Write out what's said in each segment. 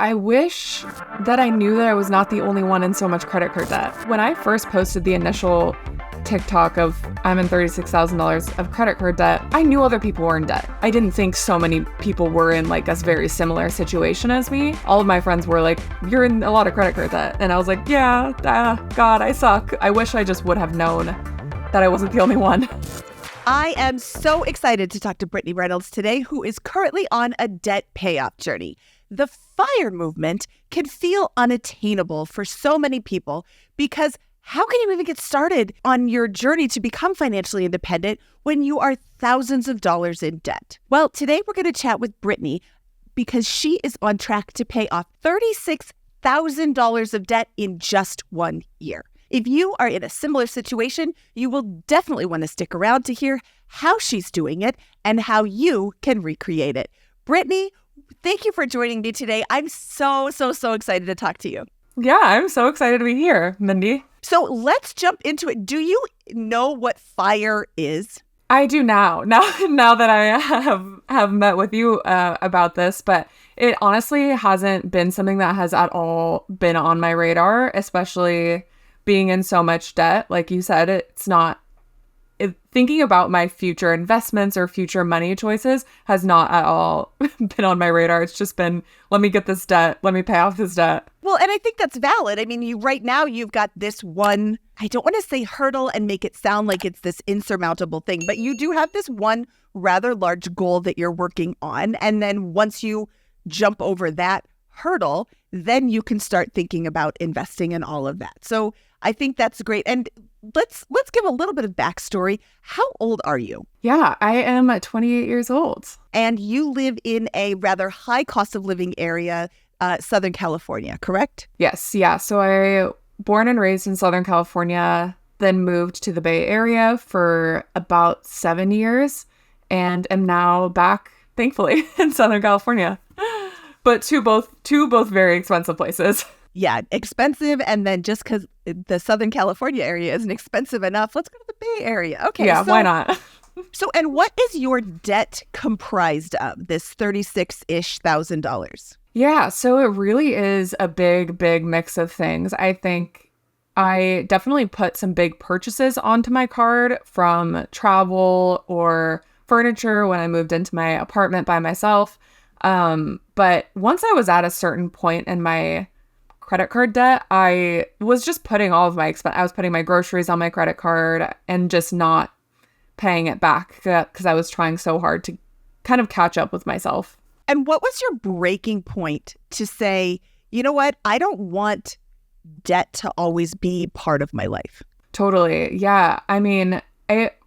I wish that I knew that I was not the only one in so much credit card debt. When I first posted the initial TikTok of I'm in $36,000 of credit card debt, I knew other people were in debt. I didn't think so many people were in like a very similar situation as me. All of my friends were like, you're in a lot of credit card debt. And I was like, yeah, God, I suck. I wish I just would have known that I wasn't the only one. I am so excited to talk to Brittney Reynolds today, who is currently on a debt payoff journey. The FIRE movement can feel unattainable for so many people because how can you even get started on your journey to become financially independent when you are thousands of dollars in debt? Well, today we're going to chat with Brittney because she is on track to pay off $36,000 of debt in just 1 year. If you are in a similar situation, you will definitely want to stick around to hear how she's doing it and how you can recreate it. Brittney, thank you for joining me today. I'm so excited to talk to you. Yeah, I'm so excited to be here, Mindy. So let's jump into it. Do you know what FIRE is? I do now that I have met with you about this, but it honestly hasn't been something that has at all been on my radar, especially being in so much debt. Like you said, it's not thinking about my future investments or future money choices has not at all been on my radar. It's just been, let me get this debt. Let me pay off this debt. Well, and I think that's valid. I mean, right now you've got this one, I don't want to say hurdle and make it sound like it's this insurmountable thing, but you do have this one rather large goal that you're working on. And then once you jump over that hurdle, then you can start thinking about investing in all of that. So I think that's great. And let's give a little bit of backstory. How old are you? Yeah, I am 28 years old. And you live in a rather high cost of living area, Southern California, correct? Yes. Yeah. So I born and raised in Southern California, then moved to the Bay Area for about 7 years and am now back, thankfully, in Southern California. But two both very expensive places. Yeah, expensive. And then just because the Southern California area isn't expensive enough, let's go to the Bay Area. Okay. Yeah, why not? And what is your debt comprised of, this $36,000-ish? Yeah, so it really is a big mix of things. I think I definitely put some big purchases onto my card from travel or furniture when I moved into my apartment by myself. But once I was at a certain point in my credit card debt, I was just putting all of my I was putting my groceries on my credit card and just not paying it back because I was trying so hard to kind of catch up with myself. And what was your breaking point to say, you know what, I don't want debt to always be part of my life? Totally. Yeah. I mean, it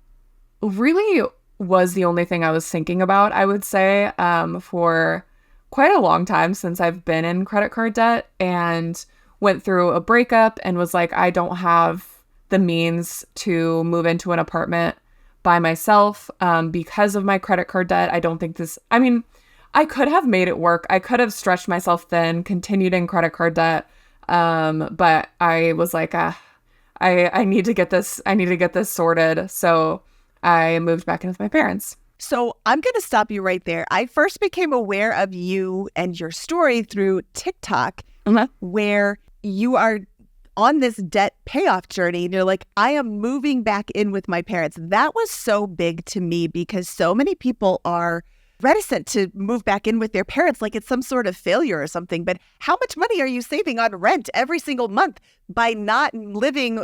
really was the only thing I was thinking about, I would say, for quite a long time since I've been in credit card debt, and went through a breakup and was like, I don't have the means to move into an apartment by myself because of my credit card debt. I don't think I could have made it work. I could have stretched myself thin, continued in credit card debt. But I was like, I need to get this sorted. So I moved back in with my parents. So I'm going to stop you right there. I first became aware of you and your story through TikTok, where you are on this debt payoff journey. And you're like, I am moving back in with my parents. That was so big to me because so many people are reticent to move back in with their parents like it's some sort of failure or something. But how much money are you saving on rent every single month by not living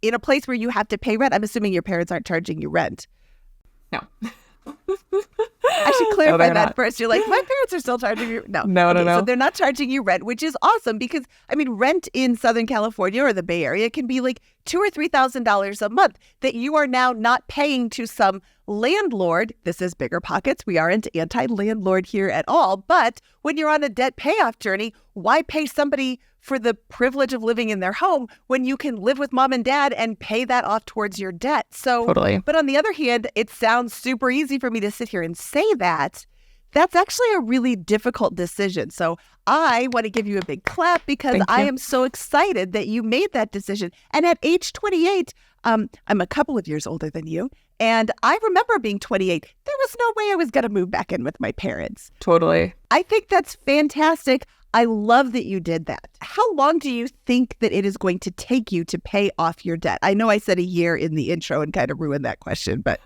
in a place where you have to pay rent? I'm assuming your parents aren't charging you rent. No. I should clarify that first. You're like, my parents are still charging you. No. No. So they're not charging you rent, which is awesome because, I mean, rent in Southern California or the Bay Area can be like $2,000 or $3,000 a month that you are now not paying to some landlord. This is BiggerPockets. We aren't anti-landlord here at all. But when you're on a debt payoff journey, why pay somebody for the privilege of living in their home when you can live with mom and dad and pay that off towards your debt? So, totally. But on the other hand, it sounds super easy for me to sit here and say that. That's actually a really difficult decision. So I want to give you a big clap because I am so excited that you made that decision. And at age 28, I'm a couple of years older than you. And I remember being 28. There was no way I was going to move back in with my parents. Totally. I think that's fantastic. I love that you did that. How long do you think that it is going to take you to pay off your debt? I know I said a year in the intro and kind of ruined that question, but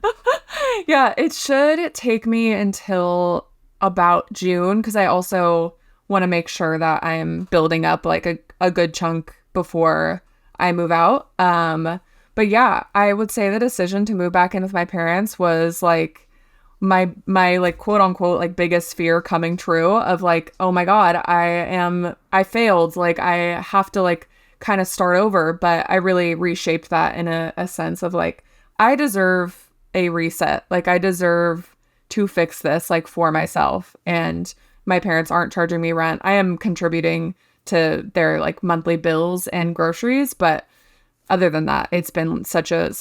Yeah, it should take me until about June because I also want to make sure that I'm building up like a good chunk before I move out. But yeah, I would say the decision to move back in with my parents was like my like quote unquote like biggest fear coming true of like, oh my God, I failed. Like I have to like kind of start over. But I really reshaped that in a sense of like, I deserve a reset. Like I deserve to fix this like for myself. And my parents aren't charging me rent. I am contributing to their like monthly bills and groceries. But other than that, it's been such a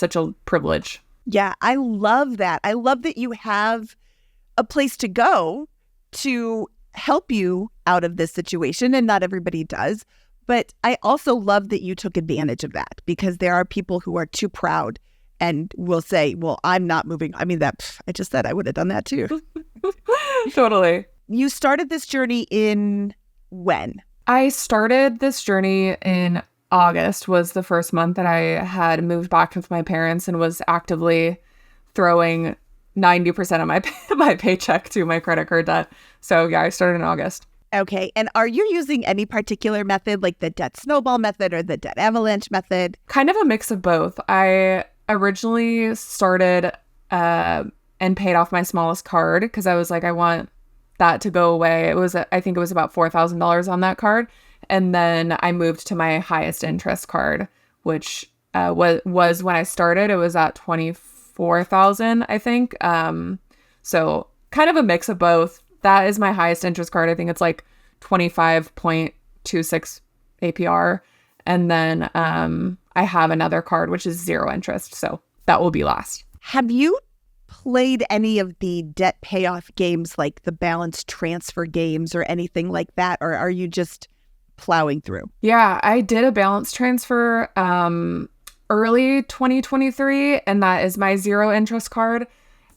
privilege. yeah, I love that. I love that you have a place to go to help you out of this situation, and not everybody does. But I also love that you took advantage of that because there are people who are too proud and will say, well, I'm not moving. I mean, I just said I would have done that too. Totally. You started this journey in when? I started this journey in August was the first month that I had moved back with my parents and was actively throwing 90% of my paycheck to my credit card debt. So yeah, I started in August. Okay. And are you using any particular method like the debt snowball method or the debt avalanche method? Kind of a mix of both. I originally started and paid off my smallest card because I was like, I want that to go away. I think it was about $4,000 on that card. And then I moved to my highest interest card, which was when I started, it was at 24,000, I think. So kind of a mix of both. That is my highest interest card. I think it's like 25.26 APR. And then I have another card, which is 0 interest. So that will be last. Have you played any of the debt payoff games like the balance transfer games or anything like that? Or are you just plowing through? Yeah, I did a balance transfer early 2023, and that is my 0 interest card.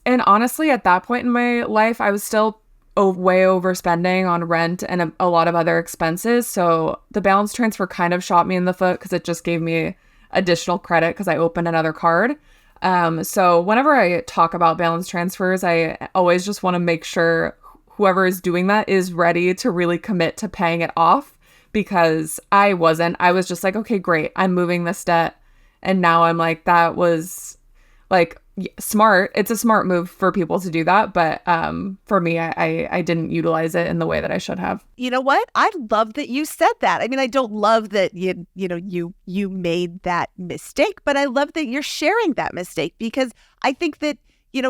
And honestly, at that point in my life, I was still way overspending on rent and a lot of other expenses. So the balance transfer kind of shot me in the foot because it just gave me additional credit because I opened another card. So whenever I talk about balance transfers, I always just want to make sure whoever is doing that is ready to really commit to paying it off. Because I wasn't. I was just like, okay, great. I'm moving this debt. And now I'm like, that was like smart. It's a smart move for people to do that. But for me, I didn't utilize it in the way that I should have. You know what? I love that you said that. I mean, I don't love that you made that mistake, but I love that you're sharing that mistake because I think that,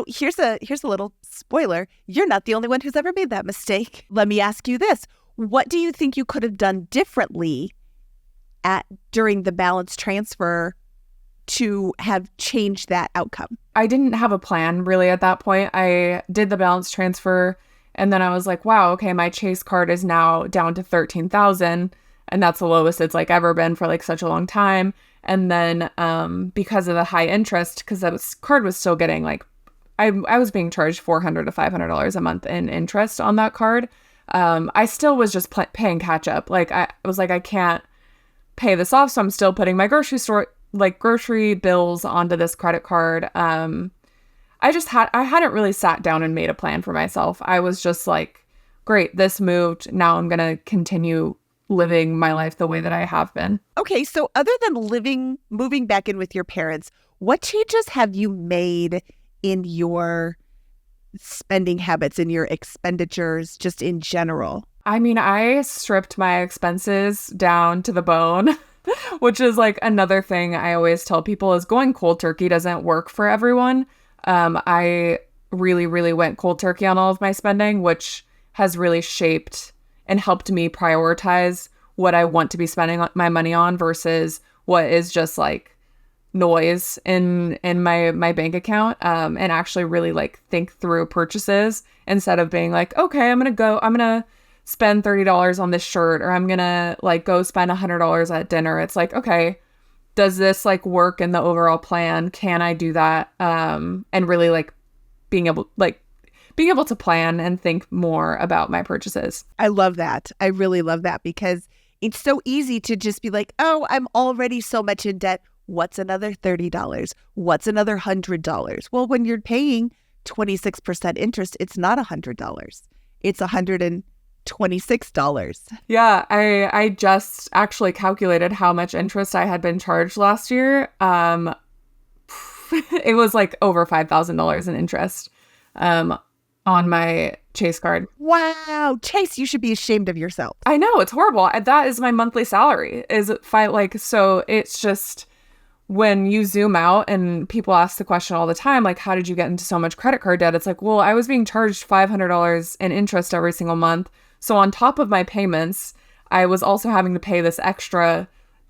here's a little spoiler. You're not the only one who's ever made that mistake. Let me ask you this. What do you think you could have done differently during the balance transfer to have changed that outcome? I didn't have a plan really at that point. I did the balance transfer and then I was like, wow, okay, my Chase card is now down to 13,000 and that's the lowest it's like ever been for like such a long time. And then because of the high interest, because that card was still getting like, I was being charged $400 to $500 a month in interest on that card. I still was just paying catch up. Like I was like, I can't pay this off. So I'm still putting my grocery bills onto this credit card. I hadn't really sat down and made a plan for myself. I was just like, great, this moved. Now I'm going to continue living my life the way that I have been. Okay. So other than moving back in with your parents, what changes have you made in your spending habits, in your expenditures, just in general? I mean, I stripped my expenses down to the bone, which is like another thing I always tell people is going cold turkey doesn't work for everyone. I really, really went cold turkey on all of my spending, which has really shaped and helped me prioritize what I want to be spending my money on versus what is just like noise in my bank account, and actually really like think through purchases instead of being like, okay, I'm gonna spend $30 on this shirt, or I'm gonna like go spend $100 at dinner. It's like, okay, does this like work in the overall plan? Can I do that? And really like being able to plan and think more about my purchases. I love that. I really love that because it's so easy to just be like, oh, I'm already so much in debt. What's another $30? What's another $100? Well, when you're paying 26% interest, it's not $100. It's $126. Yeah, I just actually calculated how much interest I had been charged last year. It was like over $5,000 in interest on my Chase card. Wow. Chase, you should be ashamed of yourself. I know, it's horrible. That is my monthly salary. So it's just when you zoom out and people ask the question all the time, like, how did you get into so much credit card debt? It's like, well, I was being charged $500 in interest every single month. So on top of my payments, I was also having to pay this extra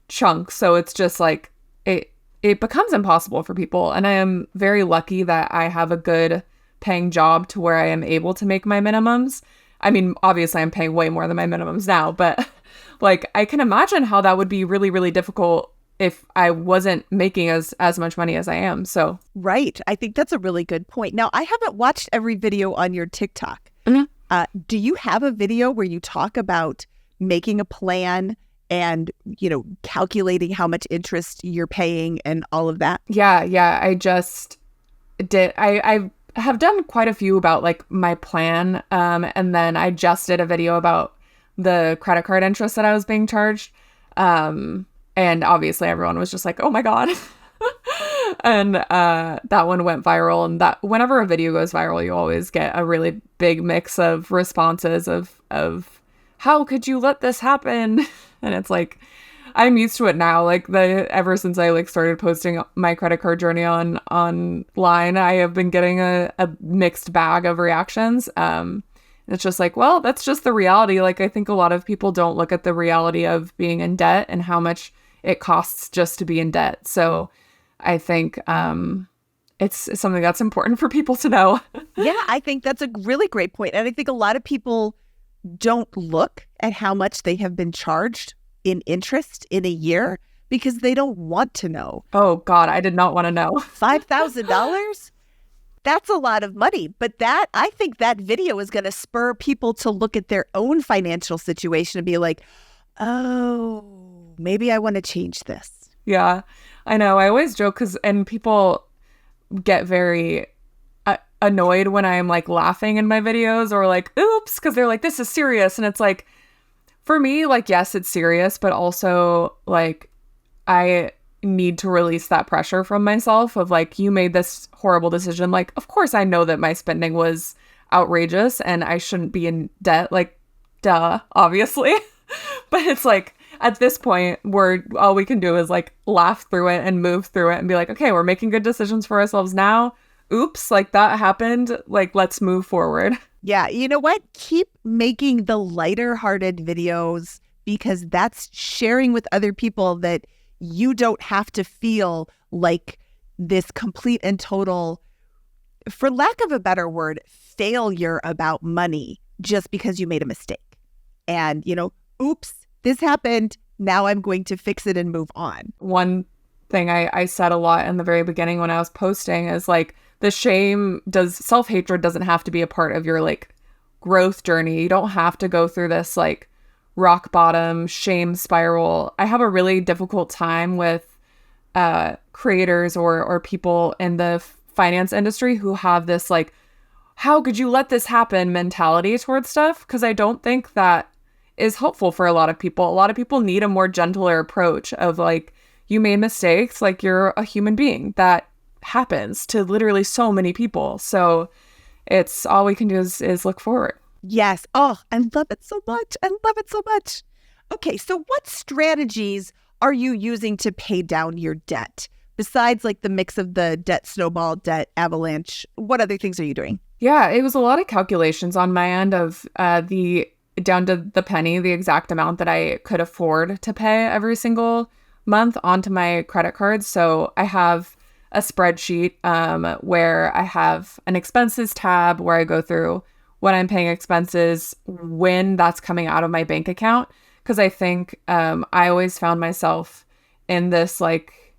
chunk. So it's just like, it becomes impossible for people. And I am very lucky that I have a good paying job to where I am able to make my minimums. I mean, obviously I'm paying way more than my minimums now, but like I can imagine how that would be really, really difficult if I wasn't making as much money as I am. So right. I think that's a really good point. Now, I haven't watched every video on your TikTok. Mm-hmm. Do you have a video where you talk about making a plan and, calculating how much interest you're paying and all of that? Yeah. I just did. I have done quite a few about like my plan. And then I just did a video about the credit card interest that I was being charged. And obviously everyone was just like, oh my God. And that one went viral. And that whenever a video goes viral, you always get a really big mix of responses of how could you let this happen? And it's like, I'm used to it now. Like ever since I like started posting my credit card journey online, I have been getting a mixed bag of reactions. It's just like, well, that's just the reality. Like I think a lot of people don't look at the reality of being in debt and how much it costs just to be in debt. So I think it's something that's important for people to know. Yeah, I think that's a really great point. And I think a lot of people don't look at how much they have been charged in interest in a year because they don't want to know. Oh God, I did not want to know. $5,000? That's a lot of money. But I think that video is going to spur people to look at their own financial situation and be like, oh, maybe I want to change this. Yeah, I know. I always joke and people get very annoyed when I'm like laughing in my videos or like, oops, because they're like, this is serious. And it's like, for me, like, yes, it's serious, but also like I need to release that pressure from myself of like, you made this horrible decision. Like, of course, I know that my spending was outrageous and I shouldn't be in debt. Like, duh, obviously. But it's like, at this point, all we can do is like laugh through it and move through it and be like, okay, we're making good decisions for ourselves now. Oops, like that happened. Like, let's move forward. Yeah, you know what? Keep making the lighter-hearted videos because that's sharing with other people that you don't have to feel like this complete and total, for lack of a better word, failure about money just because you made a mistake. And, oops, this happened. Now I'm going to fix it and move on. One thing I said a lot in the very beginning when I was posting is like, self-hatred doesn't have to be a part of your like growth journey. You don't have to go through this like rock bottom shame spiral. I have a really difficult time with creators or people in the finance industry who have this like, how could you let this happen mentality towards stuff? Because I don't think that is helpful for a lot of people. A lot of people need a more gentler approach of like, you made mistakes, like you're a human being. That happens to literally so many people. So it's all we can do is look forward. Yes. Oh, I love it so much. I love it so much. Okay. So what strategies are you using to pay down your debt? Besides like the mix of the debt snowball, debt avalanche, what other things are you doing? Yeah, it was a lot of calculations on my end of the down to the penny, the exact amount that I could afford to pay every single month onto my credit cards. So I have a spreadsheet where I have an expenses tab where I go through when I'm paying expenses, when that's coming out of my bank account. Because I think I always found myself in this like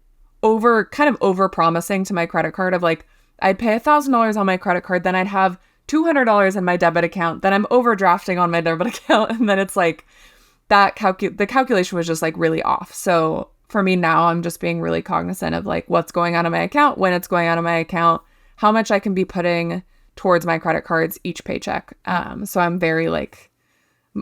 over promising to my credit card of like, I'd pay $1,000 on my credit card, then I'd have $200 in my debit account, then I'm overdrafting on my debit account. And then it's like the calculation was just like really off. So for me now, I'm just being really cognizant of like what's going on in my account, when it's going out of my account, how much I can be putting towards my credit cards each paycheck. So I'm very like,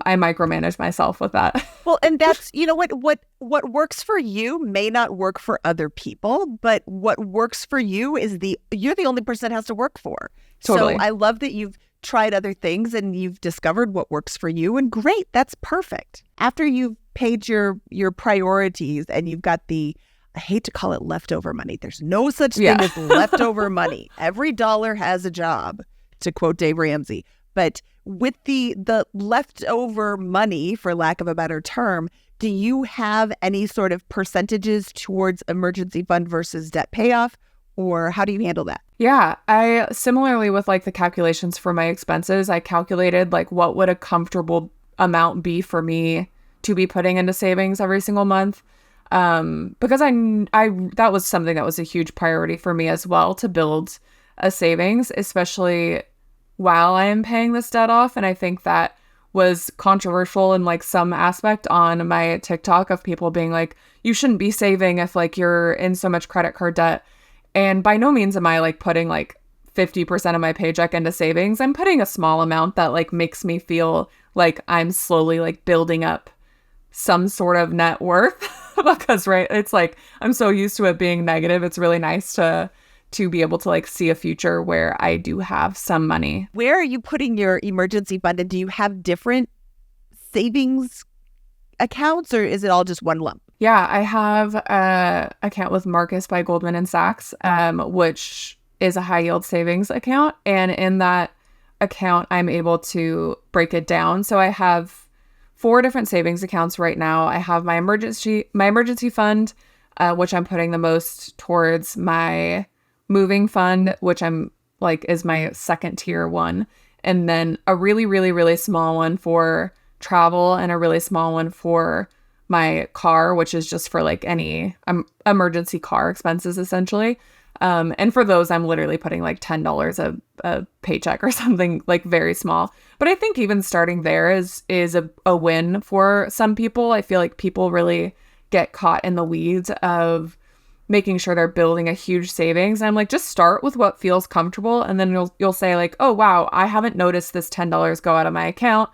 I micromanage myself with that. Well, and that's, you know, what works for you may not work for other people, but what works for you is you're the only person it has to work for. Totally. So I love that you've tried other things and you've discovered what works for you, and great, that's perfect. After you've paid your priorities and you've got I hate to call it leftover money. There's no such thing as leftover money. Every dollar has a job, to quote Dave Ramsey. But with the leftover money, for lack of a better term, do you have any sort of percentages towards emergency fund versus debt payoff? Or how do you handle that? Yeah, I similarly with like the calculations for my expenses, I calculated like what would a comfortable amount be for me to be putting into savings every single month. Because I that was something that was a huge priority for me as well, to build a savings, especially while I am paying this debt off. And I think that was controversial in like some aspect on my TikTok of people being like, you shouldn't be saving if like you're in so much credit card debt. And by no means am I like putting like 50% of my paycheck into savings. I'm putting a small amount that like makes me feel like I'm slowly like building up some sort of net worth because, right, it's like I'm so used to it being negative. It's really nice to be able to like see a future where I do have some money. Where are you putting your emergency fund? And do you have different savings accounts, or is it all just one lump? Yeah, I have an account with Marcus by Goldman & Sachs, which is a high yield savings account. And in that account, I'm able to break it down. So I have 4 different savings accounts right now. I have my emergency fund, which I'm putting the most towards, my moving fund, which I'm like is my second tier one. And then a really, really, really small one for travel, and a really small one for my car, which is just for like any emergency car expenses essentially. And for those, I'm literally putting like $10 a paycheck or something like very small. But I think even starting there is a win for some people. I feel like people really get caught in the weeds of making sure they're building a huge savings. And I'm like, just start with what feels comfortable. And then you'll say like, oh, wow, I haven't noticed this $10 go out of my account.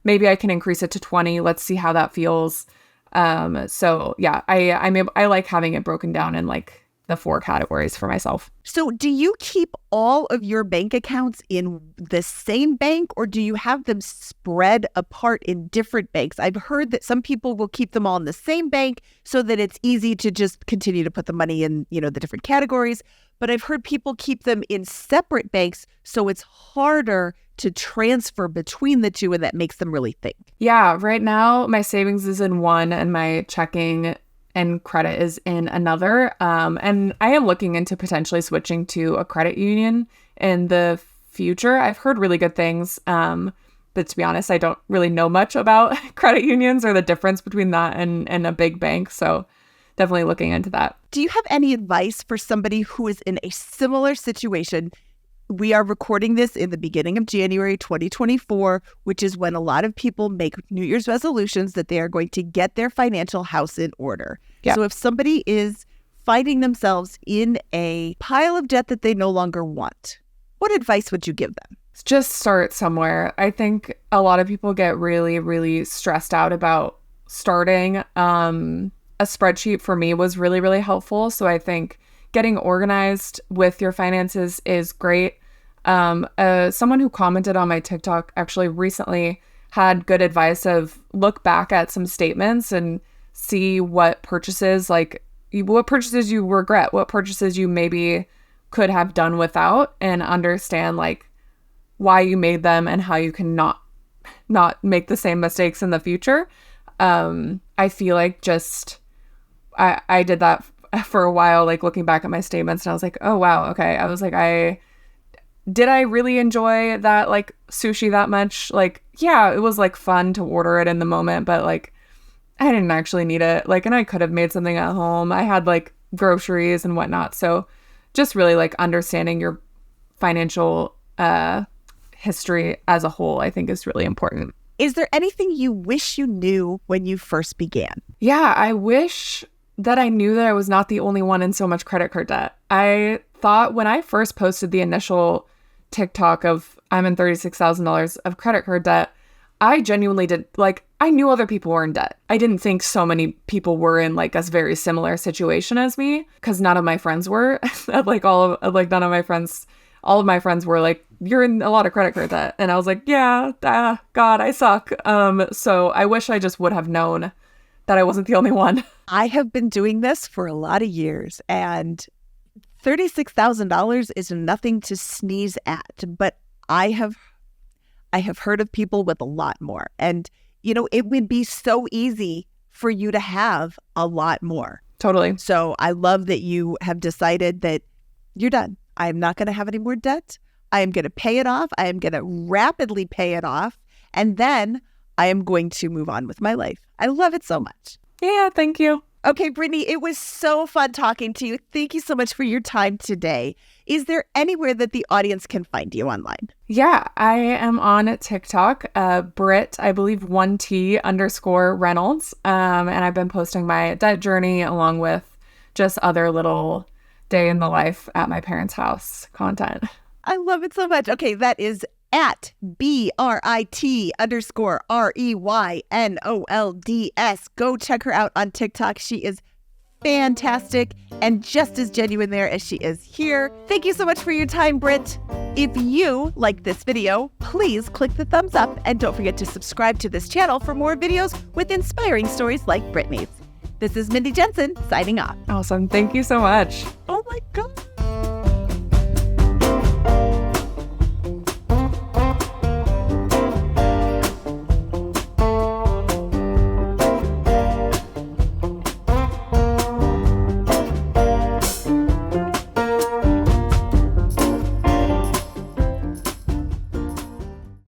Maybe I can increase it to 20. Let's see how that feels. So yeah, I like having it broken down in like the 4 categories for myself. So do you keep all of your bank accounts in the same bank, or do you have them spread apart in different banks? I've heard that some people will keep them all in the same bank so that it's easy to just continue to put the money in, you know, the different categories. But I've heard people keep them in separate banks so it's harder to transfer between the two, and that makes them really think. Yeah, right now my savings is in one and my checking and credit is in another. And I am looking into potentially switching to a credit union in the future. I've heard really good things. But to be honest, I don't really know much about credit unions or the difference between that and a big bank. So definitely looking into that. Do you have any advice for somebody who is in a similar situation? We are recording this in the beginning of January 2024, which is when a lot of people make New Year's resolutions that they are going to get their financial house in order. Yeah. So if somebody is finding themselves in a pile of debt that they no longer want, what advice would you give them? Just start somewhere. I think a lot of people get really, really stressed out about starting. A spreadsheet for me was really, really helpful. So I think getting organized with your finances is great. Someone who commented on my TikTok actually recently had good advice of look back at some statements and see what purchases you regret, what purchases you maybe could have done without, and understand like why you made them and how you can not make the same mistakes in the future. I feel like I did that for a while, like looking back at my statements, and I was like, oh wow, okay. I was like, did I really enjoy that like sushi that much? Like, yeah, it was like fun to order it in the moment, but like I didn't actually need it. Like, and I could have made something at home. I had like groceries and whatnot. So just really like understanding your financial history as a whole, I think is really important. Is there anything you wish you knew when you first began? Yeah, I wish that I knew that I was not the only one in so much credit card debt. I thought when I first posted the initial TikTok of I'm in $36,000 of credit card debt, I genuinely did, like, I knew other people were in debt. I didn't think so many people were in like a very similar situation as me, because none of my friends were. All of my friends were like, you're in a lot of credit card debt. And I was like, yeah, God, I suck. So I wish I just would have known that I wasn't the only one. I have been doing this for a lot of years, and $36,000 is nothing to sneeze at, but I have heard of people with a lot more. And, it would be so easy for you to have a lot more. Totally. So I love that you have decided that you're done. I am not going to have any more debt. I am going to pay it off. I am going to rapidly pay it off. And then I am going to move on with my life. I love it so much. Yeah, thank you. Okay, Brittney, it was so fun talking to you. Thank you so much for your time today. Is there anywhere that the audience can find you online? Yeah, I am on TikTok, Britt, I believe 1T_Reynolds. And I've been posting my debt journey along with just other little day in the life at my parents' house content. I love it so much. Okay, that is at BRIT_REYNOLDS. Go check her out on TikTok. She is fantastic and just as genuine there as she is here. Thank you so much for your time, Britt. If you like this video, please click the thumbs up and don't forget to subscribe to this channel for more videos with inspiring stories like Brittney's. This is Mindy Jensen signing off. Awesome. Thank you so much. Oh my God.